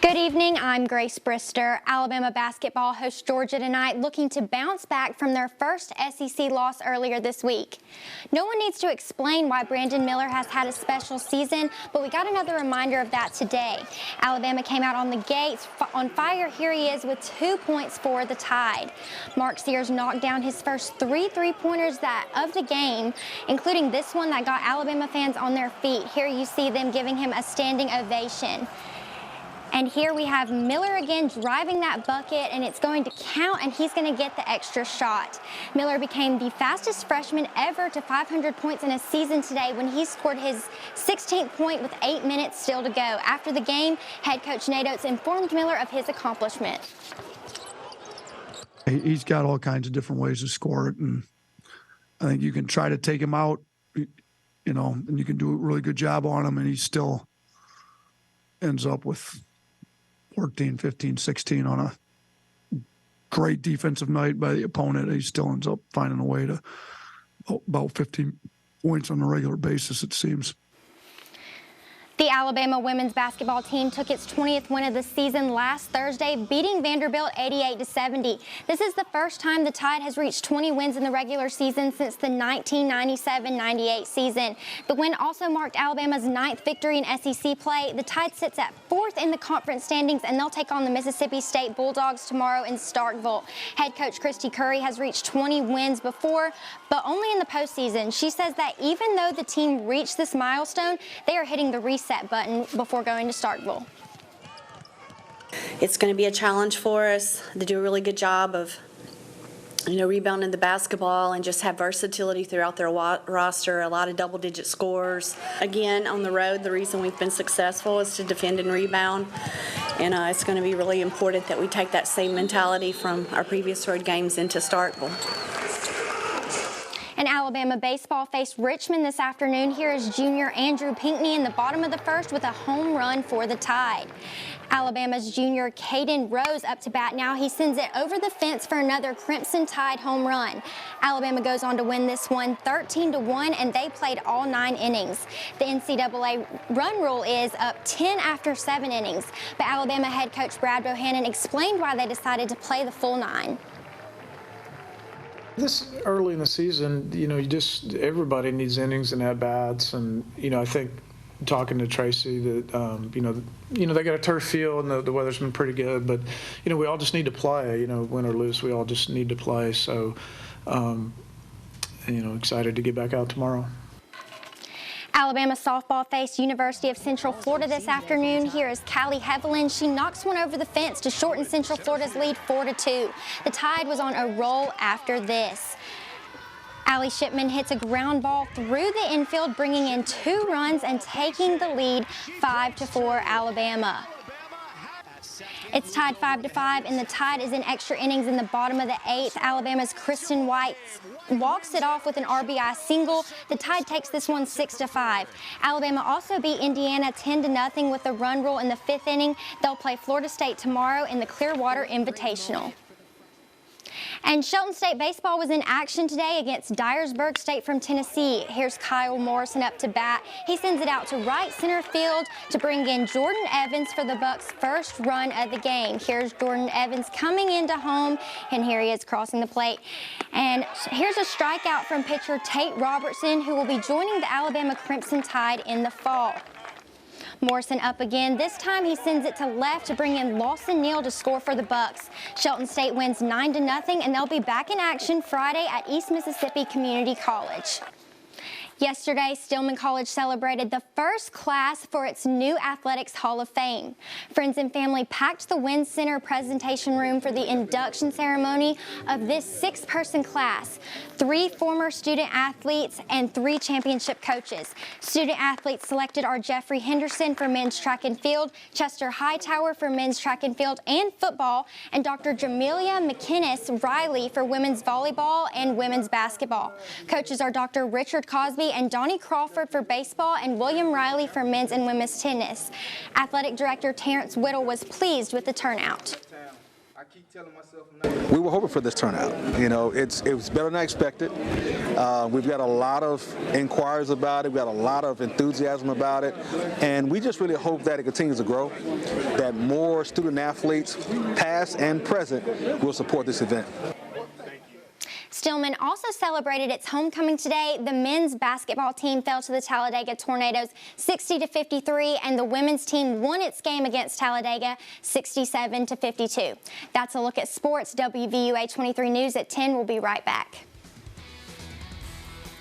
Good evening, I'm Grace Brister. Alabama basketball hosts Georgia tonight, looking to bounce back from their first SEC loss earlier this week. No one needs to explain why Brandon Miller has had a special season, but we got another reminder of that today. Alabama came out on the gates on fire. Here he is with 2 points for the Tide. Mark Sears knocked down his first three-pointers of the game, including this one that got Alabama fans on their feet. Here you see them giving him a standing ovation. And here we have Miller again driving that bucket, and it's going to count, and he's going to get the extra shot. Miller became the fastest freshman ever to 500 points in a season today when he scored his 16th point with 8 minutes still to go. After the game, head coach Nate Oates informed Miller of his accomplishment. He's got all kinds of different ways to score it, and I think you can try to take him out, and you can do a really good job on him, and he still ends up with 14, 15, 16 on a great defensive night by the opponent. He still ends up finding a way to about 15 points on a regular basis, it seems. The Alabama women's basketball team took its 20th win of the season last Thursday, beating Vanderbilt 88-70. This is the first time the Tide has reached 20 wins in the regular season since the 1997-98 season. The win also marked Alabama's 9th victory in SEC play. The Tide sits at 4th in the conference standings, and they'll take on the Mississippi State Bulldogs tomorrow in Starkville. Head coach Christy Curry has reached 20 wins before, but only in the postseason. She says that even though the team reached this milestone, they are hitting the reset button before going to Starkville. It's going to be a challenge for us. They do a really good job of, rebounding the basketball and just have versatility throughout their roster, a lot of double-digit scores. Again, on the road, the reason we've been successful is to defend and rebound, and it's going to be really important that we take that same mentality from our previous road games into Starkville. And Alabama baseball faced Richmond this afternoon. Here is junior Andrew Pinckney in the bottom of the first with a home run for the Tide. Alabama's junior Caden Rose up to bat now. He sends it over the fence for another Crimson Tide home run. Alabama goes on to win this one 13-1, and they played all 9 innings. The NCAA run rule is up 10 after 7 innings, but Alabama head coach Brad Bohannon explained why they decided to play the full 9. This early in the season, everybody needs innings and at-bats, and, I think talking to Tracy that, they got a turf field and the weather's been pretty good, but, we all just need to play, win or lose, we all just need to play. So, excited to get back out tomorrow. Alabama softball faced University of Central Florida this afternoon. Here is Callie Hevelin. She knocks one over the fence to shorten Central Florida's lead 4-2. The Tide was on a roll after this. Allie Shipman hits a ground ball through the infield, bringing in 2 runs and taking the lead 5-4 Alabama. It's tied 5-5, and the Tide is in extra innings in the bottom of the 8th. Alabama's Kristen White walks it off with an RBI single. The Tide takes this one 6-5. Alabama also beat Indiana 10-0 with the run rule in the 5th inning. They'll play Florida State tomorrow in the Clearwater Invitational. And Shelton State baseball was in action today against Dyersburg State from Tennessee. Here's Kyle Morrison up to bat. He sends it out to right center field to bring in Jordan Evans for the Bucks' first run of the game. Here's Jordan Evans coming into home, and here he is crossing the plate. And here's a strikeout from pitcher Tate Robertson, who will be joining the Alabama Crimson Tide in the fall. Morrison up again. This time he sends it to left to bring in Lawson Neal to score for the Bucks. Shelton State wins 9-0, and they'll be back in action Friday at East Mississippi Community College. Yesterday, Stillman College celebrated the first class for its new Athletics Hall of Fame. Friends and family packed the Wynn Center presentation room for the induction ceremony of this 6-person class, 3 former student athletes and 3 championship coaches. Student athletes selected are Jeffrey Henderson for men's track and field, Chester Hightower for men's track and field and football, and Dr. Jamelia McInnes Riley for women's volleyball and women's basketball. Coaches are Dr. Richard Cosby and Donnie Crawford for baseball and William Riley for men's and women's tennis. Athletic Director Terrence Whittle was pleased with the turnout. I keep telling myself we were hoping for this turnout. You know, it was better than I expected. We've got a lot of inquiries about it. We've got a lot of enthusiasm about it. And we just really hope that it continues to grow, that more student athletes, past and present, will support this event. Stillman also celebrated its homecoming today. The men's basketball team fell to the Talladega Tornadoes 60-53, and the women's team won its game against Talladega 67-52. That's a look at sports. WVUA 23 News at 10. We'll be right back.